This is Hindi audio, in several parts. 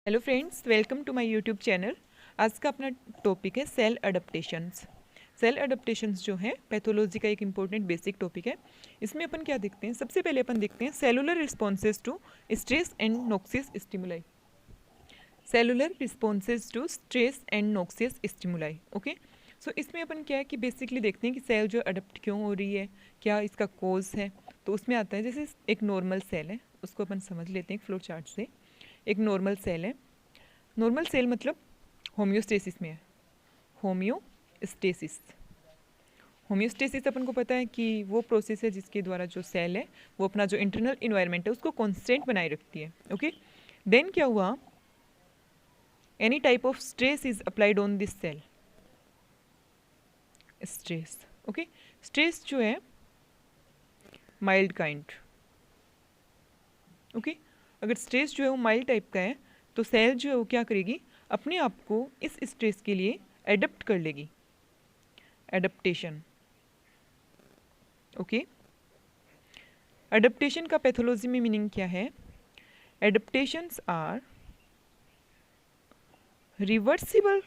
Hello friends, welcome to my YouTube channel. आज का अपना टॉपिक है सेल अडेप्टेशंस। सेल अडेप्टेशंस जो है पैथोलॉजी का एक इम्पोर्टेंट बेसिक टॉपिक है। इसमें अपन क्या देखते हैं, सबसे पहले अपन देखते हैं cellular responses to stress and noxious stimuli. Cellular responses to stress and noxious stimuli. Okay, so इसमें अपन क्या है कि बेसिकली देखते हैं कि सेल जो अडेप्ट क्यों हो रही है, क्या इसका कोज है। तो उसमें आता है जैसे एक नॉर्मल सेल है, उसको अपन समझ लेते हैं एक फ्लो चार्ट से। एक नॉर्मल सेल है, नॉर्मल सेल मतलब होम्योस्टेसिस में है। होम्योस्टेसिस होम्योस्टेसिस अपन को पता है कि वो प्रोसेस है जिसके द्वारा जो सेल है वो अपना जो इंटरनल इन्वायरमेंट है उसको कांस्टेंट बनाए रखती है। ओके, देन क्या हुआ, any type of stress is applied on this cell. Stress, okay, stress जो है माइल्ड काइंड। ओके, अगर स्ट्रेस जो है वो माइल्ड टाइप का है तो सेल जो है वो क्या करेगी, अपने आप को इस स्ट्रेस के लिए एडप्ट कर लेगी। एडप्टेशन। ओके, एडप्टेशन का पैथोलॉजी में मीनिंग क्या है? Adaptations are reversible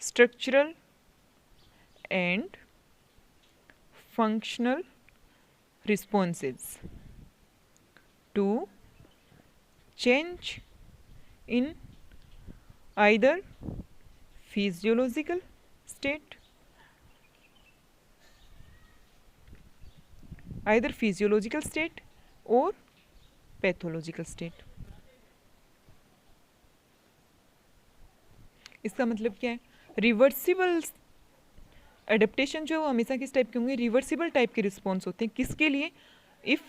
structural and functional responses to change in either physiological state or pathological state। इसका मतलब क्या है? रिवर्सिबल एडेप्टेशन जो है वो हमेशा किस टाइप के होंगे? रिवर्सिबल टाइप के रिस्पॉन्स होते हैं। किसके लिए? If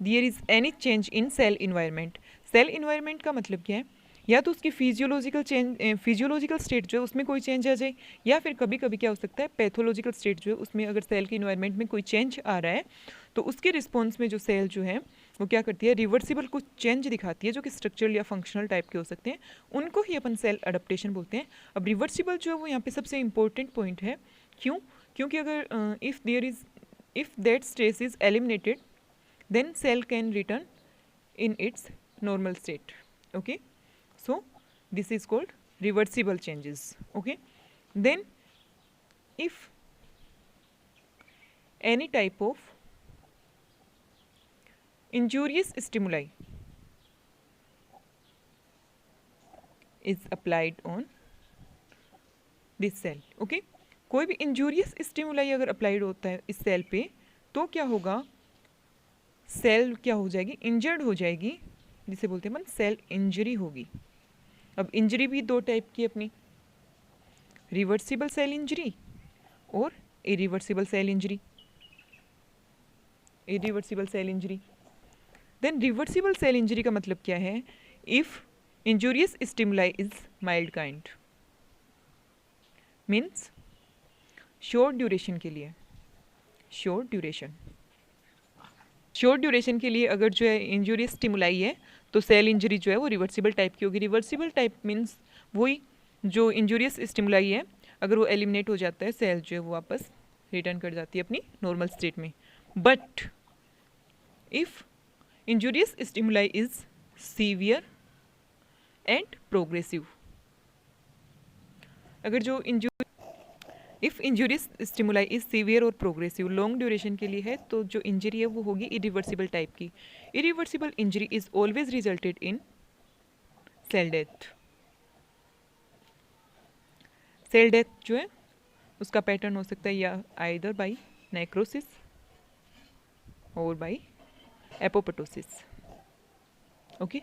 there is any change in cell environment. Cell environment का मतलब क्या है? या तो उसकी फिजियोलॉजिकल स्टेट जो है उसमें कोई चेंज आ जाए, या फिर कभी कभी क्या हो सकता है पैथोलॉजिकल स्टेट जो है उसमें अगर सेल के इन्वायरमेंट में कोई चेंज आ रहा है तो उसके रिस्पॉन्स में जो सेल जो है वो क्या करती है, रिवर्सिबल कुछ चेंज दिखाती है जो कि स्ट्रक्चरल या फंक्शनल टाइप के हो सकते हैं। उनको ही अपन सेल अडेप्टेशन बोलते हैं। अब रिवर्सिबल जो है वो यहाँ पे सबसे इंपॉर्टेंट पॉइंट है। क्यों? क्योंकि अगर if that stress is eliminated then cell can return in its normal state। Okay, so this is called reversible changes। Okay, then if any type of injurious stimuli is applied on this cell। okay, कोई भी इंजूरियस स्टिमुलाई अगर अप्लाइड होता है इस सेल पे तो क्या होगा, सेल क्या हो जाएगी, इंजर्ड हो जाएगी, जिसे बोलते हैं अपन सेल इंजरी होगी। अब इंजरी भी दो टाइप की अपनी, रिवर्सिबल सेल इंजरी और irreversible cell injury. Irreversible cell injury, then reversible cell injury का मतलब क्या है? If injurious stimuli is mild kind, means short duration के लिए, शॉर्ट ड्यूरेशन के लिए अगर जो है इंजूरियस स्टिमुलाई है तो सेल इंजरी जो है वो रिवर्सिबल टाइप की होगी। रिवर्सिबल टाइप मीन्स वही जो इंजूरियस स्टिमुलाई है अगर वो एलिमिनेट हो जाता है, सेल जो है वो वापस रिटर्न कर जाती है अपनी नॉर्मल स्टेट में। But if injurious stimuli is severe and progressive, अगर जो if injurious stimuli is severe और प्रोग्रेसिव, लॉन्ग ड्यूरेशन के लिए है तो जो इंजरी है वो होगी इरिवर्सिबल टाइप की। Irreversible injury is always resulted in cell death. Cell death जो है उसका पैटर्न हो सकता है या आइदर बाई नेक्रोसिस और बाई एपोप्टोसिस। ओके,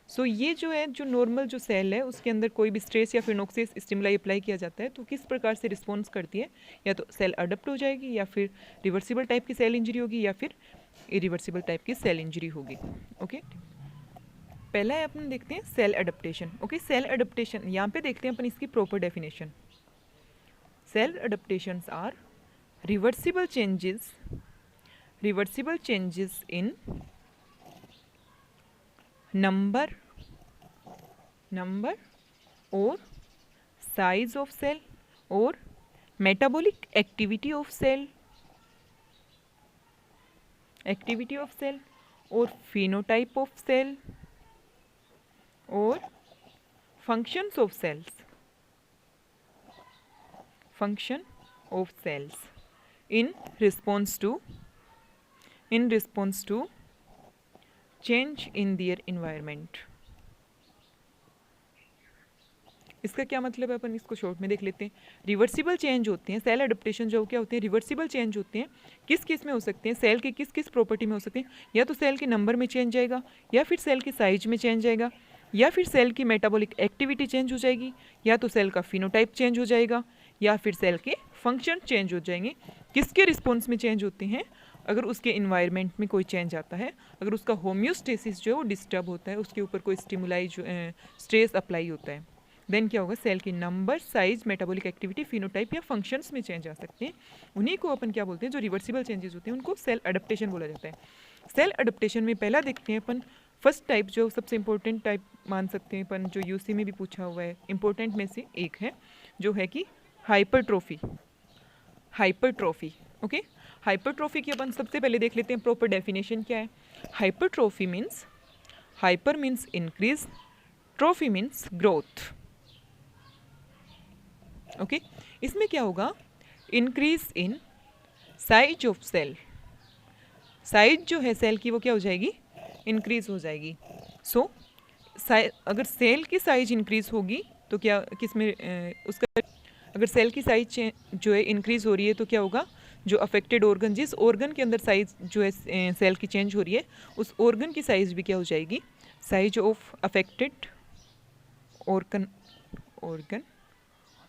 सो ये जो है जो नॉर्मल जो सेल है उसके अंदर कोई भी स्ट्रेस या फिर नोक्सियस स्टिमुलाई अप्लाई किया जाता है तो किस प्रकार से रिस्पॉन्स करती है, या तो सेल अडप्ट हो जाएगी या फिर रिवर्सिबल टाइप की सेल इंजरी होगी या फिर इरिवर्सिबल टाइप की सेल इंजरी होगी। ओके, पहला है अपन देखते हैं cell adaptation. Okay, cell adaptation यहाँ पे देखते हैं अपन इसकी proper definition. Cell adaptations are reversible changes in number or size of cell or metabolic activity of cell और phenotype of cell और functions of cells, function of cells in response to change in their environment. इसका क्या मतलब है, अपन इसको शॉर्ट में देख लेते हैं. रिवर्सिबल चेंज होते हैं सेल अडेप्टेशन, जो क्या होते हैं रिवर्सिबल चेंज होते हैं. किस किस में हो सकते हैं, सेल के किस किस प्रॉपर्टी में हो सकते हैं. या तो सेल के नंबर में चेंज आएगा, या फिर सेल के साइज में चेंज आएगा, या फिर सेल की मेटाबॉलिक एक्टिविटी चेंज हो जाएगी, या तो सेल का फिनोटाइप चेंज हो जाएगा, या फिर सेल के फंक्शन चेंज हो जाएंगे. किसके रिस्पॉन्स में चेंज होते हैं, अगर उसके इन्वायरमेंट में कोई चेंज आता है, अगर उसका होम्योस्टेसिस जो है वो डिस्टर्ब होता है, उसके ऊपर कोई स्टिमुलाई जो स्ट्रेस अप्लाई होता है, देन क्या होगा, सेल की number, size, metabolic activity, phenotype या फंक्शंस में चेंज आ सकते हैं. उन्हीं को अपन क्या बोलते हैं, जो रिवर्सिबल चेंजेस होते हैं उनको सेल अडेप्टेशन बोला जाता है. सेल अडेप्टेशन में पहला देखते हैं अपन फर्स्ट टाइप, जो सबसे इंपॉर्टेंट टाइप मान सकते हैं अपन, जो यूसी में भी पूछा हुआ है, इंपॉर्टेंट में से एक है, जो है कि हाइपरट्रोफी. Hypertrophy, okay. हाइपरट्रोफी की अपन सबसे पहले देख लेते हैं प्रॉपर डेफिनेशन क्या है. Hypertrophy means, hyper means increase, trophy means growth. Okay इसमें क्या होगा, increase in size of cell. Size जो है सेल की वो क्या हो जाएगी, इंक्रीज हो जाएगी. सो अगर सेल की साइज इंक्रीज होगी तो क्या, किस में उसका, अगर सेल की साइज जो है इंक्रीज हो रही है तो क्या होगा, जो अफेक्टेड ऑर्गन, जिस ऑर्गन के अंदर साइज जो है सेल की चेंज हो रही है, उस ऑर्गन की साइज भी क्या हो जाएगी, size of affected organ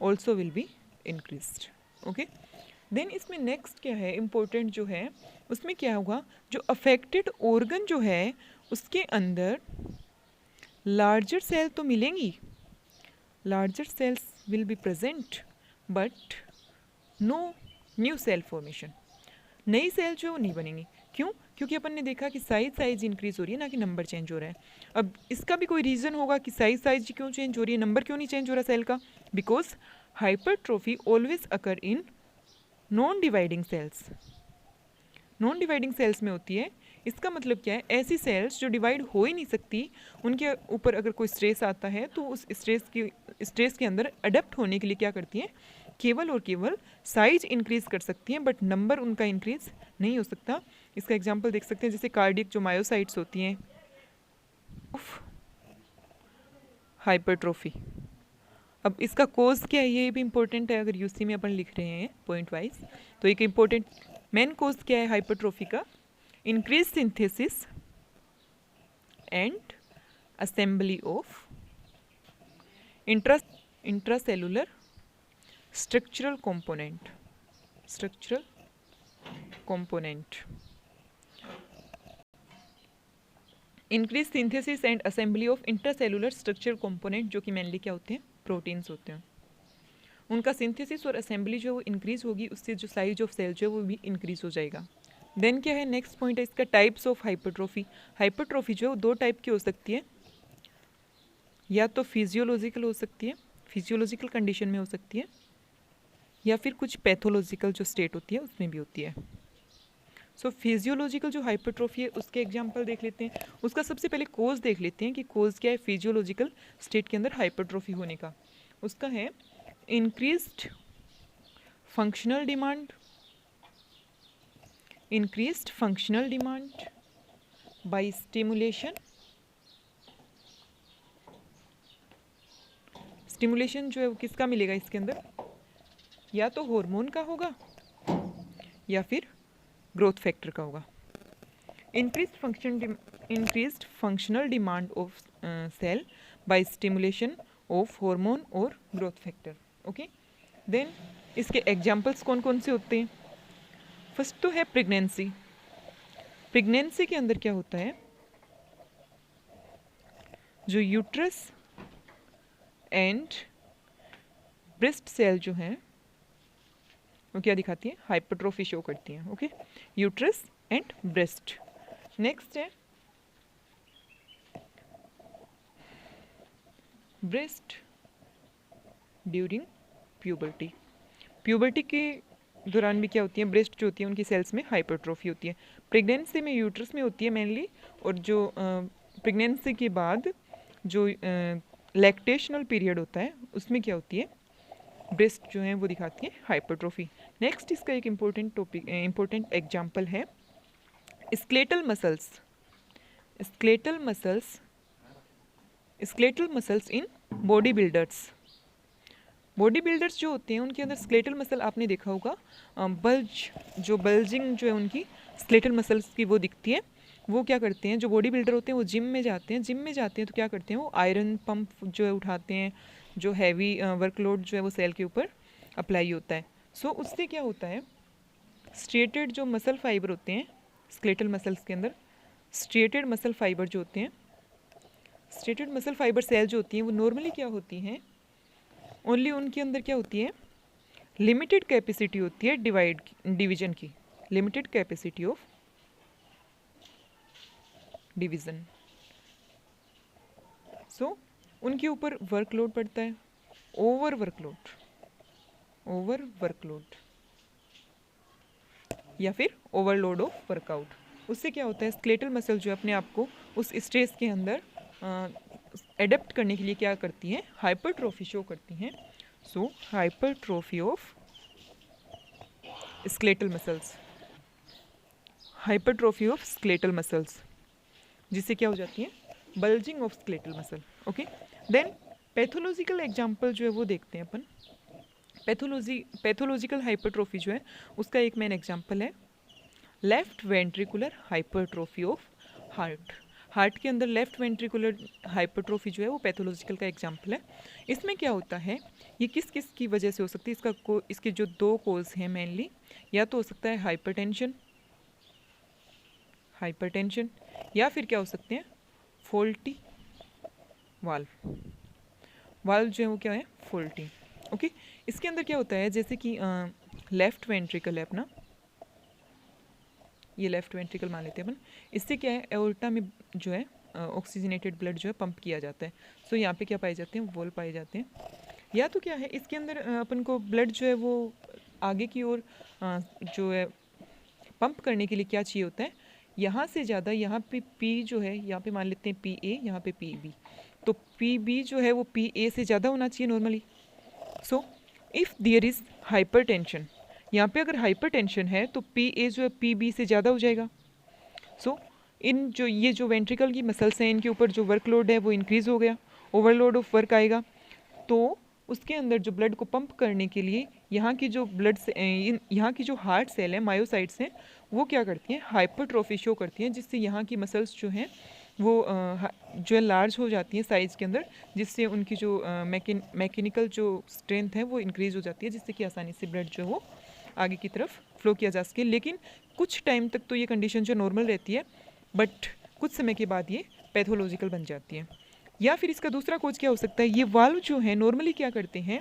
also will be increased. Okay then इसमें नेक्स्ट क्या है इम्पोर्टेंट जो है, उसमें क्या होगा, जो अफेक्टेड ऑर्गन जो है उसके अंदर लार्जर सेल तो मिलेंगी, larger cells will be present, but no new cell formation. नई सेल जो है वो नहीं बनेंगी. क्यों, क्योंकि अपन ने देखा कि साइज इंक्रीज हो रही है, ना कि नंबर चेंज हो रहा है. अब इसका भी कोई रीज़न होगा कि साइज क्यों चेंज हो रही है, नंबर क्यों नहीं चेंज हो रहा सेल का. Because hypertrophy always occur in non dividing cells. Non dividing cells में होती है. इसका मतलब क्या है, ऐसी सेल्स जो डिवाइड हो ही नहीं सकती, उनके ऊपर अगर कोई स्ट्रेस आता है तो उस स्ट्रेस के अंदर अडेप्ट होने के लिए क्या करती हैं, केवल और केवल साइज इंक्रीज कर सकती हैं, बट नंबर उनका इंक्रीज नहीं हो सकता. इसका एग्जांपल देख सकते हैं, जैसे कार्डियक जो मायोसाइट्स होती हैं, हाइपरट्रोफी. अब इसका कोज क्या है, ये भी इंपॉर्टेंट है, अगर यूसी में अपन लिख रहे हैं पॉइंट वाइज, तो एक इम्पोर्टेंट मेन कोज क्या है हाइपरट्रोफी का, increase synthesis and assembly of intracellular structural component. Increase synthesis and assembly of intracellular structural component, जो कि मेनली क्या होते हैं, प्रोटीन्स होते हैं. उनका सिंथेसिस और असेंबली जो है वो इंक्रीज होगी, उससे जो साइज ऑफ सेल जो है वो भी इंक्रीज हो जाएगा. देन क्या है, नेक्स्ट पॉइंट है इसका, टाइप्स ऑफ हाइपरट्रोफी. हाइपरट्रोफी जो है वो दो टाइप की हो सकती है, या तो फिजियोलॉजिकल हो सकती है, फिजियोलॉजिकल कंडीशन में हो सकती है, या फिर कुछ पैथोलॉजिकल जो स्टेट होती है उसमें भी होती है. सो फिजियोलॉजिकल जो हाइपरट्रोफी है उसके एग्जांपल देख लेते हैं. उसका सबसे पहले कोज देख लेते हैं कि कोज क्या है फिजियोलॉजिकल स्टेट के अंदर हाइपरट्रोफी होने का. उसका है increased functional demand, by stimulation. Stimulation जो है वो किसका मिलेगा इसके अंदर, या तो हार्मोन का होगा या फिर ग्रोथ फैक्टर का होगा. Increased functional demand of cell by stimulation of hormone और ग्रोथ फैक्टर. ओके देन इसके एग्जांपल्स कौन कौन से होते हैं. फर्स्ट तो है प्रेगनेंसी. प्रेगनेंसी के अंदर क्या होता है, जो यूट्रस एंड ब्रेस्ट सेल जो हैं वो क्या दिखाती है, हाइपरट्रोफी शो करती हैं. Okay uterus and breast. Next है ब्रेस्ट ड्यूरिंग प्यूबर्टी. प्यूबर्टी के दौरान भी क्या होती है, ब्रेस्ट जो होती है उनकी सेल्स में हाइपरट्रोफी होती है। प्रेगनेंसी में यूट्रस में होती है मेनली, और जो प्रेगनेंसी के बाद जो लैक्टेशनल पीरियड होता है उसमें क्या होती है, ब्रेस्ट जो है वो दिखाती है हाइपरट्रोफी। नेक्स्ट इसका एक इम्पोर्टेंट एग्जाम्पल है skeletal muscles. Skeletal muscles in body builders. Body builders जो होते हैं उनके अंदर स्केलेटल मसल आपने देखा होगा, बल्जिंग जो है उनकी स्केलेटल मसल्स की वो दिखती है। वो क्या करते हैं, जो बॉडी बिल्डर होते हैं वो जिम में जाते हैं तो क्या करते हैं, वो आयरन पंप जो है उठाते हैं, जो हैवी वर्कलोड जो है वो सेल के ऊपर अप्लाई होता है। सो उससे क्या होता है, स्ट्रेटेड जो मसल फाइबर होते हैं स्केलेटल मसल्स के अंदर, स्ट्रेटेड मसल फाइबर जो होते हैं, स्ट्रेटेड मसल फाइबर सेल जो होती हैं वो नॉर्मली क्या होती हैं, ओनली उनके अंदर क्या होती है, लिमिटेड कैपेसिटी होती है डिवीजन की, लिमिटेड कैपेसिटी ऑफ डिवीजन। सो उनके ऊपर वर्कलोड पड़ता है, ओवर वर्कलोड या फिर ओवरलोड ऑफ वर्कआउट। उससे क्या होता है, स्केलेटल मसल जो है अपने आप को उस स्ट्रेस के अंदर एडेप्ट करने के लिए क्या करती हैं, हाइपरट्रोफी शो करती हैं। So hypertrophy of skeletal muscles, hypertrophy of skeletal muscles, जिससे क्या हो जाती है, bulging of skeletal muscle. Okay, then pathological example जो है वो देखते हैं अपन। पैथोलॉजिकल हाइपरट्रोफी जो है उसका एक मेन एग्जांपल है left ventricular hypertrophy of heart. Heart के अंदर लेफ्ट वेंट्रिकुलर हाइपरट्रोफी जो है वो पैथोलॉजिकल का एग्जांपल है। इसमें क्या होता है, ये किस किस की वजह से हो सकती है, इसके जो दो कोज हैं मेनली, या तो हो सकता है हाइपरटेंशन या फिर क्या हो सकते हैं, फॉल्टी वाल्व जो है वो क्या है, फॉल्टी। ओके, इसके अंदर क्या होता है, जैसे कि लेफ्ट वेंट्रिकल है अपना, ये लेफ्ट वेंट्रिकल मान लेते हैं अपन। इससे क्या है, एओर्टा में जो है ऑक्सीजनेटेड ब्लड जो है पंप किया जाता है। सो यहाँ पे क्या पाए जाते हैं, वॉल पाए जाते हैं। या तो क्या है, इसके अंदर अपन को ब्लड जो है वो आगे की ओर जो है पंप करने के लिए क्या चाहिए होता है, यहाँ से ज़्यादा, यहाँ पे पी जो है, यहाँ पे मान लेते हैं पी ए, यहाँ पे पी बी, तो पी बी जो है वो पी ए से ज़्यादा होना चाहिए normally. So if there is hypertension, यहाँ पे अगर हाइपर टेंशन है तो पी ए जो है पी बी से ज़्यादा हो जाएगा। सो ये जो वेंट्रिकल की मसल्स हैं इनके ऊपर जो वर्कलोड है वो इंक्रीज़ हो गया, ओवरलोड ऑफ वर्क आएगा। तो उसके अंदर जो ब्लड को पंप करने के लिए यहाँ की जो यहाँ की जो हार्ट सेल है, मायोसाइट्स हैं, वो क्या करती हैं, हाइपरट्रोफी शो करती हैं, जिससे यहाँ की मसल्स जो हैं वो जो है लार्ज हो जाती हैं साइज़ के अंदर, जिससे उनकी जो मैकेनिकल जो स्ट्रेंथ है वो इंक्रीज़ हो जाती है, जिससे कि आसानी से ब्लड जो है वो आगे की तरफ फ्लो किया जा सके। लेकिन कुछ टाइम तक तो ये कंडीशन जो नॉर्मल रहती है, बट कुछ समय के बाद ये पैथोलॉजिकल बन जाती है। या फिर इसका दूसरा कोज क्या हो सकता है, ये वाल्व जो है नॉर्मली क्या करते हैं,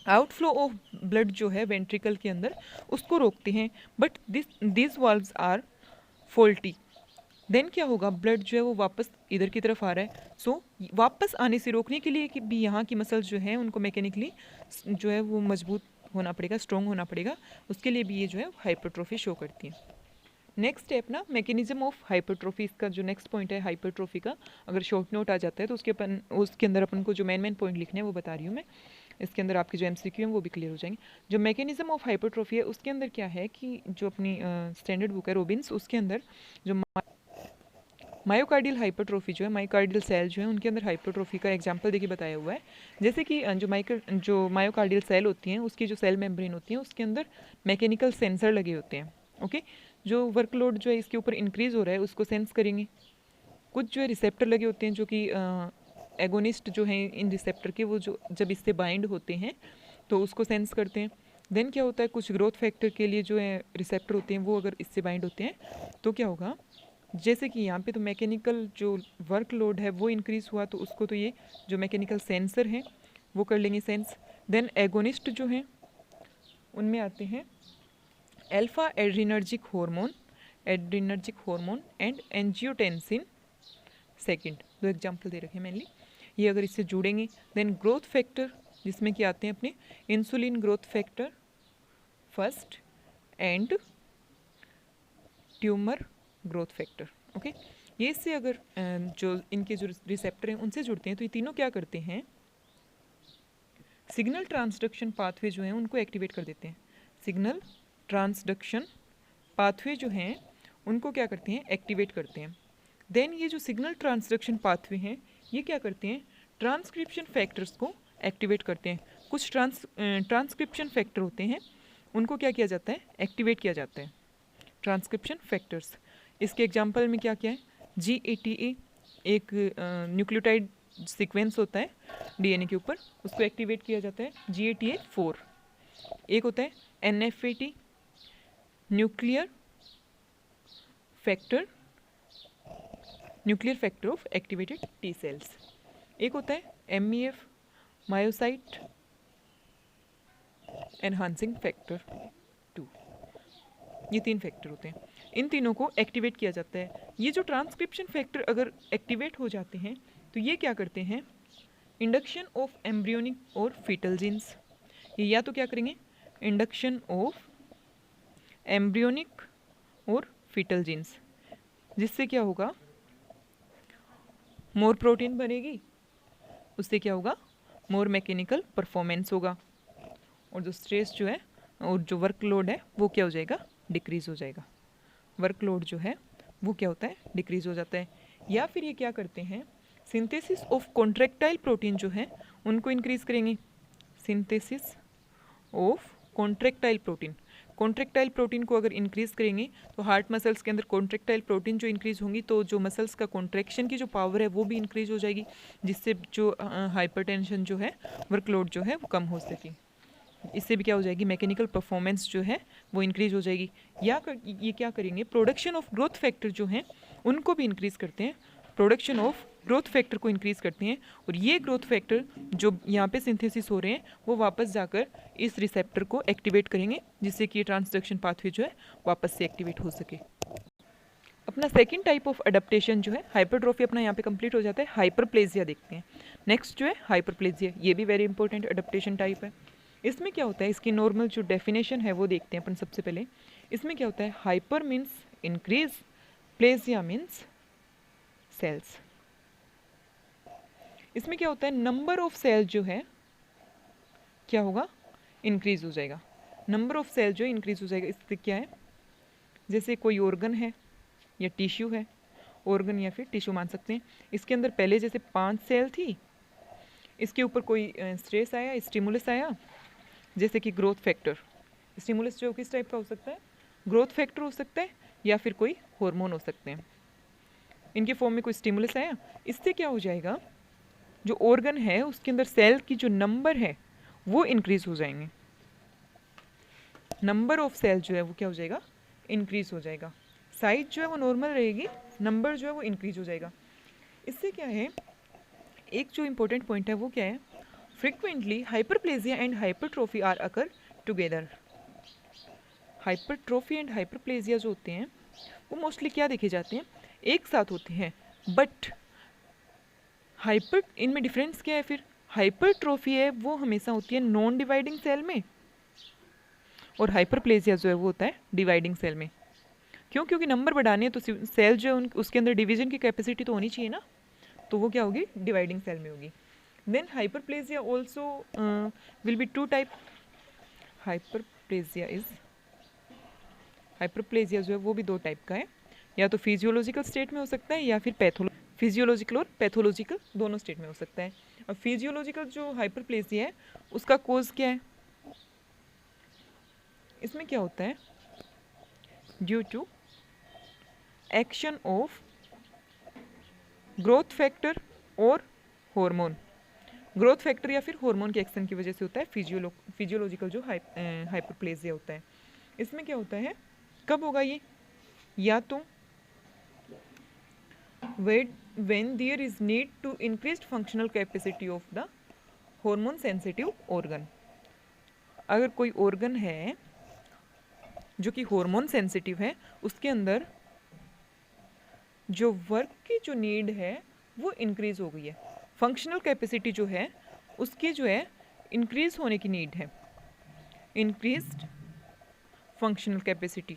आउटफ्लो ऑफ ब्लड जो है वेंट्रिकल के अंदर उसको रोकते हैं, but this valves are faulty. Then क्या होगा, ब्लड जो है वो वापस इधर की तरफ आ रहा है। सो वापस आने से रोकने के लिए कि भी यहाँ की मसल्स जो हैं उनको मैकेनिकली जो है वो मजबूत होना पड़ेगा, स्ट्रॉन्ग होना पड़ेगा, उसके लिए भी ये जो है हाइपरट्रोफी शो करती है। नेक्स्ट स्टेप ना, मैकेनिज्म ऑफ हाइपरट्रोफी, इसका जो नेक्स्ट पॉइंट है हाइपरट्रोफी का, अगर शॉर्ट नोट आ जाता है तो उसके अंदर अपन को जो मेन पॉइंट लिखने हैं वो बता रही हूँ मैं। इसके अंदर आपके जो एमसीक्यू हैं वो भी क्लियर हो जाएंगे। जो मैकेनिज्म ऑफ हाइपरट्रोफी है उसके अंदर क्या है कि जो अपनी स्टैंडर्ड बुक है रोबिन्स, उसके अंदर जो मायोकार्डियल हाइपरट्रोफी जो है, मायोकार्डियल सेल जो है उनके अंदर हाइपरट्रोफी का एग्जांपल देखिए बताया हुआ है। जैसे कि जो मायोकार्डियल सेल होती हैं उसकी जो सेल मेम्ब्रेन होती है उसके अंदर मैकेनिकल सेंसर लगे होते हैं। ओके, जो वर्कलोड जो है इसके ऊपर इंक्रीज़ हो रहा है उसको सेंस करेंगे। कुछ जो है रिसेप्टर लगे होते हैं जो कि एगोनिस्ट जो हैं इन रिसेप्टर के, वो जो जब इससे बाइंड होते हैं तो उसको सेंस करते हैं। देन क्या होता है, कुछ ग्रोथ फैक्टर के लिए जो है रिसेप्टर होते हैं वो अगर इससे बाइंड होते हैं तो क्या होगा, जैसे कि यहाँ पे तो मैकेनिकल जो वर्कलोड है वो इंक्रीज़ हुआ तो उसको तो ये जो मैकेनिकल सेंसर हैं वो कर लेंगे सेंस। देन एगोनिस्ट जो हैं उनमें आते हैं alpha adrenergic hormone and angiotensin second, दो एग्जांपल दे रखे हैं मेनली। ये अगर इससे जुड़ेंगे, देन ग्रोथ फैक्टर जिसमें कि आते हैं अपने insulin growth factor first and tumour growth factor. Okay, ये इससे अगर जो इनके जो रिसेप्टर हैं उनसे जुड़ते हैं तो ये तीनों क्या करते हैं, सिग्नल ट्रांसडक्शन पाथवे जो हैं उनको एक्टिवेट कर देते हैं। सिग्नल ट्रांसडक्शन पाथवे जो हैं उनको क्या करते हैं, एक्टिवेट करते हैं। देन ये जो सिग्नल ट्रांसडक्शन पाथवे हैं ये क्या करते हैं, ट्रांसक्रिप्शन फैक्टर्स को एक्टिवेट करते हैं। कुछ ट्रांसक्रिप्शन फैक्टर होते हैं उनको क्या किया जाता है, एक्टिवेट किया जाता है, ट्रांसक्रिप्शन फैक्टर्स। इसके एग्जांपल में क्या क्या है, GATA एक न्यूक्लियोटाइड सीक्वेंस होता है DNA के ऊपर, उसको एक्टिवेट किया जाता है GATA4। एक होता है NFAT nuclear factor of activated T cells. एक होता है MEF मायोसाइट एनहांसिंग फैक्टर 2। ये 3 फैक्टर होते हैं, इन तीनों को एक्टिवेट किया जाता है। ये जो ट्रांसक्रिप्शन फैक्टर अगर एक्टिवेट हो जाते हैं तो ये क्या करते हैं, इंडक्शन ऑफ एम्ब्रियोनिक और फीटल जीन्स। ये या तो क्या करेंगे, इंडक्शन ऑफ एम्ब्रियोनिक और फीटल जीन्स, जिससे क्या होगा, मोर प्रोटीन बनेगी, उससे क्या होगा, मोर मैकेनिकल परफॉर्मेंस होगा, और जो स्ट्रेस जो है और जो वर्कलोड है वो क्या हो जाएगा, डिक्रीज़ हो जाएगा। वर्कलोड जो है वो क्या होता है, डिक्रीज़ हो जाता है। या फिर ये क्या करते हैं, सिंथेसिस ऑफ कॉन्ट्रैक्टाइल प्रोटीन जो है उनको इंक्रीज़ करेंगे। Synthesis of contractile protein, contractile protein को अगर इंक्रीज़ करेंगे तो हार्ट मसल्स के अंदर कॉन्ट्रैक्टाइल प्रोटीन जो इंक्रीज़ होंगी तो जो मसल्स का कॉन्ट्रैक्शन की जो पावर है वो भी इंक्रीज़ हो जाएगी, जिससे जो हाइपरटेंशन जो है, वर्कलोड जो है वो कम हो सके। इससे भी क्या हो जाएगी, मैकेनिकल परफॉर्मेंस जो है वो इंक्रीज़ हो जाएगी। ये क्या करेंगे, प्रोडक्शन ऑफ ग्रोथ फैक्टर जो हैं उनको भी इंक्रीज़ करते हैं, प्रोडक्शन ऑफ ग्रोथ फैक्टर को इंक्रीज़ करते हैं, और ये ग्रोथ फैक्टर जो यहाँ पे सिंथेसिस हो रहे हैं वो वापस जाकर इस रिसेप्टर को एक्टिवेट करेंगे, जिससे कि ये ट्रांसडक्शन पाथवे जो है वापस से एक्टिवेट हो सके। अपना सेकेंड टाइप ऑफ अडेप्टेशन जो है, हाइपरट्रोफी अपना यहाँ पे कंप्लीट हो जाता है। हाइपरप्लेजिया देखते हैं नेक्स्ट जो है, हाइपरप्लेजिया। ये भी वेरी इंपॉर्टेंट अडेप्टेशन टाइप है। इसमें क्या होता है, इसकी नॉर्मल जो डेफिनेशन है वो देखते हैं अपन सबसे पहले। इसमें क्या होता है, hyper means increase, plasia means cells. इसमें क्या होता है, नंबर ऑफ सेल जो है क्या होगा, इंक्रीज हो जाएगा। नंबर ऑफ सेल जो इंक्रीज हो जाएगा, इससे क्या है, जैसे कोई ऑर्गन है या टिश्यू है, ऑर्गन या फिर टिश्यू मान सकते हैं, इसके अंदर पहले जैसे 5 सेल थी, इसके ऊपर कोई स्ट्रेस आया, स्टिमुलस आया, जैसे कि ग्रोथ फैक्टर। स्टिमुलस जो किस टाइप का हो सकता है, ग्रोथ फैक्टर हो सकता है या फिर कोई हार्मोन हो सकते हैं। इनके फॉर्म में कोई स्टिमुलस आया, इससे क्या हो जाएगा, जो ऑर्गन है उसके अंदर सेल की जो नंबर है वो इंक्रीज हो जाएंगे। नंबर ऑफ सेल जो है वो क्या हो जाएगा, इंक्रीज हो जाएगा। साइज जो है वो नॉर्मल रहेगी, नंबर जो है वो इंक्रीज हो जाएगा। इससे क्या है, एक जो इंपॉर्टेंट पॉइंट है वो क्या है, frequently hyperplasia and hypertrophy are occur together. Hypertrophy and hyperplasia जो होते हैं वो मोस्टली क्या देखे जाते हैं, एक साथ होते हैं, बट हाइपर इनमें डिफरेंस क्या है, फिर हाइपरट्रोफी है वो हमेशा होती है नॉन डिवाइडिंग सेल में, और हाइपरप्लेजिया जो है वो होता है डिवाइडिंग सेल में। क्यों, क्योंकि नंबर बढ़ाने हैं तो सेल जो है उसके अंदर डिवीजन की कैपेसिटी तो होनी चाहिए ना, तो वो क्या होगी, डिवाइडिंग सेल में होगी। Then hyperplasia also will be 2 type. Hyperplasia जो है वो भी 2 टाइप का है, या तो फिजियोलॉजिकल स्टेट में हो सकता है या फिर फिजियोलॉजिकल और पैथोलॉजिकल दोनों स्टेट में हो सकता है। और फिजियोलॉजिकल जो हाइपरप्लेजिया है उसका कोज क्या है, इसमें क्या होता है, due to action of growth factor और हार्मोन। ग्रोथ फैक्टर या फिर हार्मोन के एक्शन की वजह से होता है फिजियोलॉजिकल जो हाइपरप्लेजिया होता है। इसमें क्या होता है, कब होगा ये, या तो when there is need to increased functional capacity of the hormone sensitive organ। अगर कोई ऑर्गन है जो कि हार्मोन सेंसिटिव है, उसके अंदर जो वर्क की जो नीड है वो इंक्रीज हो गई है, फंक्शनल कैपेसिटी जो है उसकी जो है इंक्रीज होने की नीड है, इंक्रीज्ड फंक्शनल कैपेसिटी,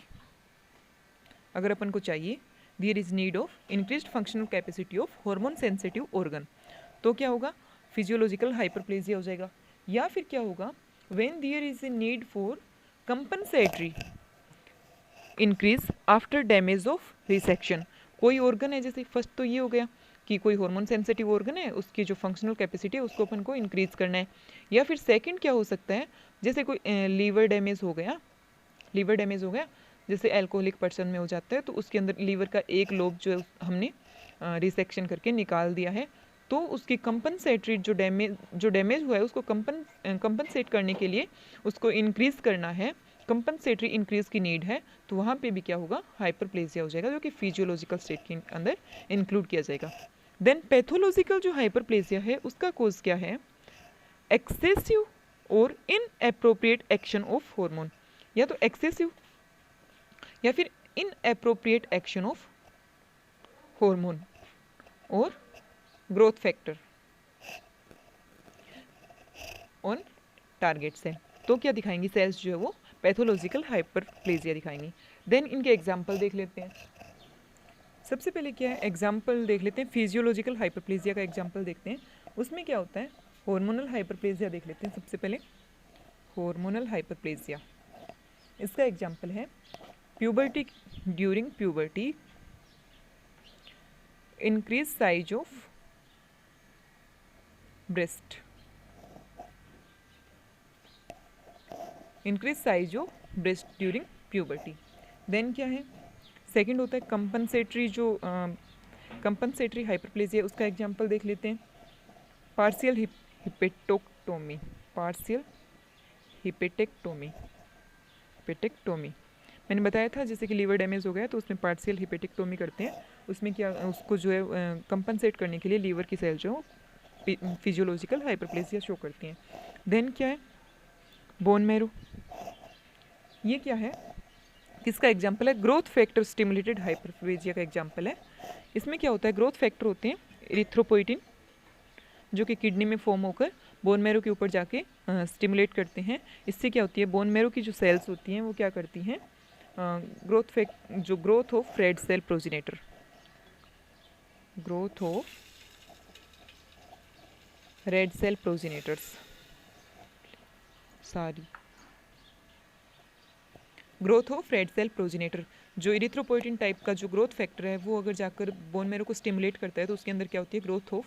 अगर अपन को चाहिए there is need of increased functional capacity of hormone sensitive organ, तो क्या होगा, फिजियोलॉजिकल हाइपरप्लेजिया हो जाएगा। या फिर क्या होगा, when there is a need for compensatory increase after damage of resection, कोई ऑर्गन है, जैसे फर्स्ट तो ये हो गया कि कोई हार्मोन सेंसिटिव ऑर्गन है, उसकी जो फंक्शनल कैपेसिटी है उसको अपन को इंक्रीज करना है। या फिर सेकंड क्या हो सकता है, जैसे कोई लीवर डैमेज हो गया, लीवर डैमेज हो गया, जैसे अल्कोहलिक पर्सन में हो जाता है, तो उसके अंदर लीवर का एक लोब जो है हमने रिसेक्शन करके निकाल दिया है, तो उसकी कंपनसेटरी जो डैमेज हुआ है उसको कंपनसेट करने के लिए उसको इंक्रीज करना है, कंपनसेटरी इंक्रीज की नीड है, तो वहाँ पे भी क्या होगा, हाइपरप्लेजिया हो जाएगा, जो कि फिजियोलॉजिकल स्टेट के अंदर इंक्लूड किया जाएगा। देन पैथोलॉजिकल जो हाइपरप्लेजिया है उसका कोज क्या है, एक्सेसिव और इनएप्रोप्रिएट एक्शन ऑफ हार्मोन, या तो एक्सेसिव या फिर इनएप्रोप्रिएट एक्शन ऑफ हार्मोन और growth factor on target cell, तो क्या दिखाएंगी सेल्स जो है वो पैथोलॉजिकल हाइपरप्लेजिया दिखाएंगी। देन इनके एग्जाम्पल देख लेते हैं। सबसे पहले क्या है, एग्जाम्पल देख लेते हैं, फिजियोलॉजिकल हाइपरप्लेजिया का एग्जाम्पल देखते हैं, उसमें क्या होता है, हार्मोनल हाइपरप्लेजिया देख लेते हैं। सबसे पहले हार्मोनल हाइपरप्लेजिया, इसका एग्जाम्पल है puberty, during puberty increase size of breast, increase size of breast during puberty. Then क्या है, सेकंड होता है कंपनसेटरी, जो कंपनसेटरी हाइपरप्लेजिया, उसका एग्जांपल देख लेते हैं, पार्शियल हिपेटेक्टोमी, पार्शियल हिपेटेक्टोमी, मैंने बताया था जैसे कि लीवर डैमेज हो गया तो उसमें पार्शियल हिपेटेक्टोमी करते हैं, उसमें क्या उसको जो है कंपनसेट करने के लिए लीवर की सेल जो फिजियोलॉजिकल हाइपरप्लेजिया शो करती हैं। देन क्या है, बोन मैरो, ये क्या है, किसका एग्जाम्पल है, ग्रोथ फैक्टर स्टिमुलेटेड हाइपरप्लेजिया का एग्जाम्पल है। इसमें क्या होता है, ग्रोथ फैक्टर होते हैं एरिथ्रोपोइटिन, जो कि किडनी में फॉर्म होकर बोन मैरो के ऊपर जाके स्टिमुलेट करते हैं। इससे क्या होती है, बोन मैरो की जो सेल्स होती हैं वो क्या करती हैं, growth of red cell progenitor, growth of red cell progenitors, growth of red cell progenitor, जो इरिथ्रोपोइटिन टाइप का जो ग्रोथ फैक्टर है वो अगर जाकर बोन मैरो को स्टिमुलेट करता है तो उसके अंदर क्या होती है, growth of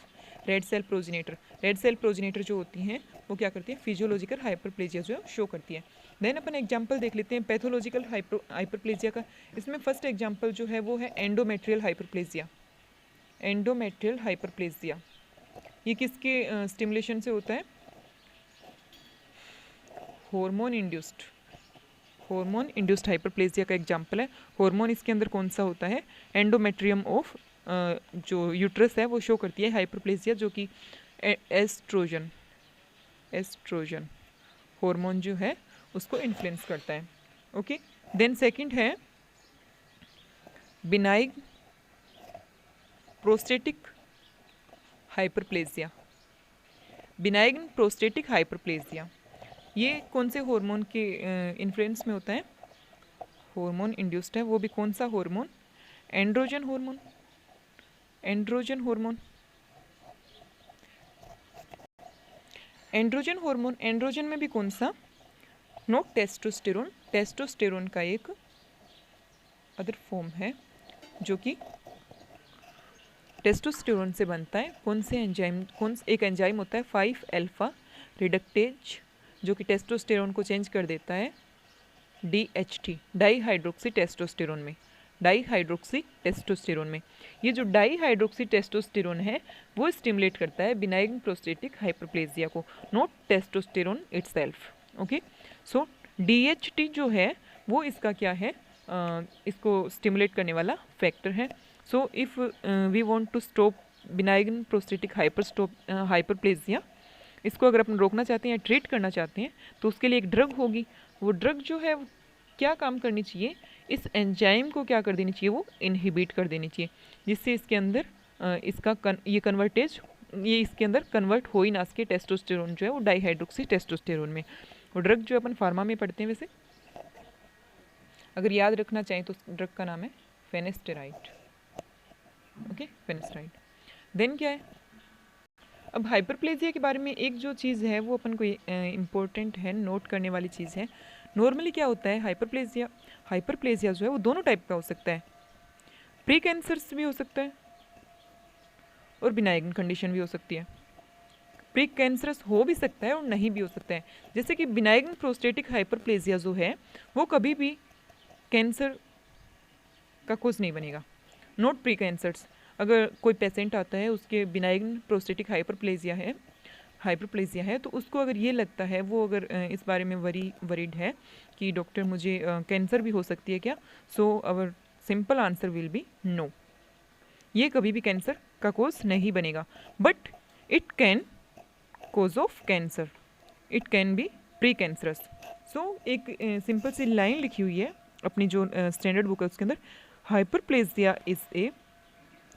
red cell progenitor. Red cell progenitor जो होती हैं वो क्या करती है, फिजियोलॉजिकल हाइपरप्लेजिया जो शो करती है। देन अपन एग्जांपल देख लेते हैं पैथोलॉजिकल हाइपरप्लेजिया का। इसमें फर्स्ट एग्जांपल जो है वो है एंडोमेट्रियल हाइपरप्लेजिया, एंडोमेट्रियल हाइपरप्लेजिया, ये किसके स्टिमुलेशन से होता है, हार्मोन इंड्यूस्ड हाइपरप्लेजिया का एग्जाम्पल है। हार्मोन इसके अंदर कौन सा होता है, एंडोमेट्रियम ऑफ जो यूट्रस है वो शो करती है हाइपरप्लेजिया, जो कि एस्ट्रोजन हार्मोन जो है उसको इन्फ्लुएंस करता है। ओके, देन सेकंड है बिनाइग प्रोस्टेटिक हाइपरप्लेजिया, बिनाइग्न प्रोस्टेटिक हाइपरप्लेजिया, ये कौन से हार्मोन के इन्फ्लुएंस में होता है, हार्मोन इंड्यूस्ड है, वो भी कौन सा hormone, androgen hormone, androgen hormone androgen में भी कौन सा, नॉट टेस्टोस्टेरोन, टेस्टोस्टेरोन का एक अदर फॉर्म है जो कि टेस्टोस्टेरोन से बनता है। एक एंजाइम होता है 5 अल्फा रिडक्टेज, जो कि टेस्टोस्टेरोन को चेंज कर देता है DHT, डाईहाइड्रोक्सी टेस्टोस्टेरोन में। ये जो डाईहाइड्रोक्सी टेस्टोस्टेरोन है वो स्टिमुलेट करता है बिनाइग्न प्रोस्टेटिक हाइपरप्लेजिया को, not testosterone itself. Okay, so DHT जो है वो इसका क्या है, इसको स्टिमुलेट करने वाला फैक्टर है। So if we want to stop benign prostatic hyperplasia, इसको अगर अपन रोकना चाहते हैं या ट्रीट करना चाहते हैं तो उसके लिए एक ड्रग होगी, वो ड्रग जो है वो क्या काम करनी चाहिए, इस एंजाइम को क्या कर देनी चाहिए, वो इनहिबिट कर देनी चाहिए, जिससे इसके अंदर ये इसके अंदर कन्वर्ट हो ही ना सके टेस्टोस्टेरोन जो है वो डाईहाइड्रोक्सी टेस्टोस्टेरोन में। वो ड्रग जो अपन फार्मा में पढ़ते हैं वैसे अगर याद रखना चाहें तो ड्रग का नाम है फेनेस्टेराइड। ओके, फेनेस्टेराइड। देन क्या है, अब हाइपरप्लेजिया के बारे में एक जो चीज़ है वो अपन को इम्पोर्टेंट है, नोट करने वाली चीज़ है। नॉर्मली क्या होता है, हाइपरप्लेजिया जो है वो दोनों टाइप का हो सकता है। प्री कैंसर्स भी हो सकता है और बिनाइन कंडीशन भी हो सकती है। प्री कैंसरस हो भी सकता है और नहीं भी हो सकता है। जैसे कि बिनाइन प्रोस्टेटिक हाइपरप्लेजिया जो है वो कभी भी कैंसर का कोज नहीं बनेगा, नॉट प्री कैंसर्स। अगर कोई पेशेंट आता है उसके बिनाइन प्रोस्टेटिक हाइपरप्लेजिया है तो उसको अगर ये लगता है, वो अगर इस बारे में वरीड है कि डॉक्टर मुझे कैंसर भी हो सकती है क्या, so our simple answer will be no, ये कभी भी कैंसर का कोज नहीं बनेगा। But it can cause of cancer, it can be precancerous. So एक सिंपल सी लाइन लिखी हुई है अपनी जो स्टैंडर्ड बुक है उसके अंदर, hyperplasia is a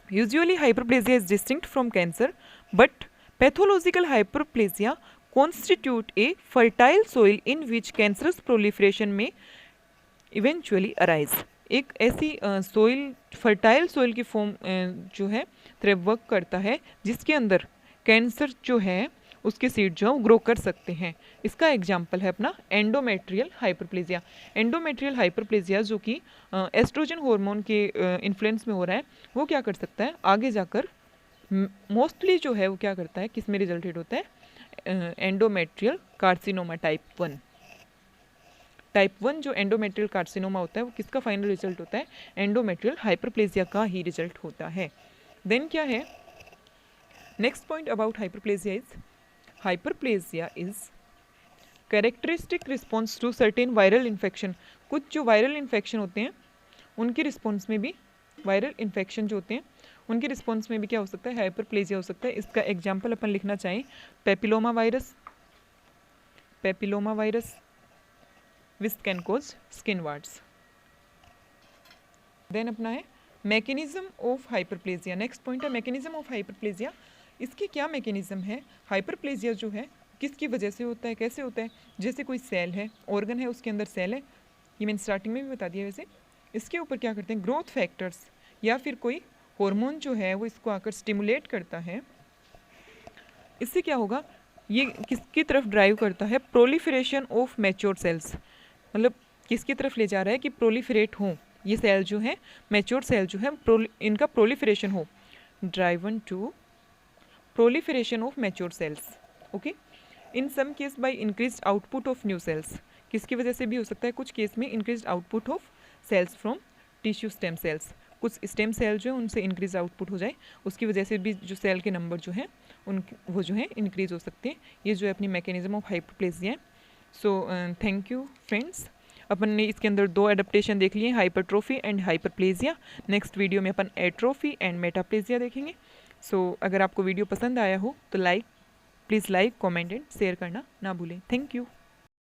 usually hyperplasia is distinct from cancer but pathological hyperplasia constitute A fertile soil in which cancerous proliferation में इवेंचुअली अराइज। एक ऐसी सोइल, फर्टाइल सोइल की फॉर्म जो है तरह वर्क करता है जिसके अंदर कैंसर जो है उसके सीड जो है ग्रो कर सकते हैं। इसका एग्जाम्पल है अपना एंडोमेट्रियल हाइपरप्लेजिया। एंडोमेट्रियल हाइपरप्लेजिया जो कि एस्ट्रोजन हार्मोन के इन्फ्लुएंस में हो रहा है, वो क्या कर सकता है आगे जाकर, मोस्टली जो है वो क्या करता है, किस में रिजल्टेड होता है, एंडोमेट्रियल कार्सिनोमा टाइप 1 जो एंडोमेट्रियल कार्सिनोमा होता है वो किसका फाइनल रिजल्ट होता है, एंडोमेट्रियल हाइपरप्लेजिया का ही रिजल्ट होता है। देन क्या है, next point about hyperplasia is characteristic response to certain viral infection. कुछ जो वायरल इन्फेक्शन होते हैं उनके रिस्पॉन्स में भी, वायरल इन्फेक्शन जो होते हैं उनके रिस्पॉन्स में भी क्या हो सकता है, हाइपरप्लेजिया हो सकता है। इसका एग्जाम्पल अपन लिखना चाहें, papilloma virus which can cause skin warts. Then अपना है mechanism of hyperplasia. Next point है मैकेनिज्म ऑफ हाइपरप्लेजिया। इसकी क्या मैकेनिज्म है, हाइपरप्लेजिया जो है किसकी वजह से होता है, कैसे होता है। जैसे कोई सेल है, ऑर्गन है, उसके अंदर सेल है, ये मैंने स्टार्टिंग में भी बता दिया। वैसे इसके ऊपर क्या करते हैं, ग्रोथ फैक्टर्स या फिर कोई हार्मोन जो है वो इसको आकर स्टिमुलेट करता है। इससे क्या होगा, ये किसकी तरफ ड्राइव करता है, प्रोलिफरेशन ऑफ मैच्योर सेल्स। मतलब किसकी तरफ ले जा रहा है कि प्रोलिफरेट हो ये सेल जो है, मैच्योर सेल जो है इनका प्रोलिफरेशन हो, driven to proliferation of mature cells. Okay, in some case by increased output of new cells. किसकी वजह से भी हो सकता है, कुछ केस में increased output of cells from tissue stem cells. कुछ स्टेम सेल जो है उनसे इंक्रीज आउटपुट हो जाए, उसकी वजह से भी जो सेल के नंबर जो है वो जो है इंक्रीज हो सकते हैं। ये जो है अपनी मैकेनिज्म ऑफ हाइपरप्लेजिया है। सो थैंक यू फ्रेंड्स, अपन ने इसके अंदर 2 एडेप्टेशन देख लिए, hypertrophy and hyperplasia. Next video में अपन एट्रोफी एंड मेटाप्लेजिया देखेंगे। सो अगर आपको वीडियो पसंद आया हो तो please like, comment and share करना ना भूलें। Thank you.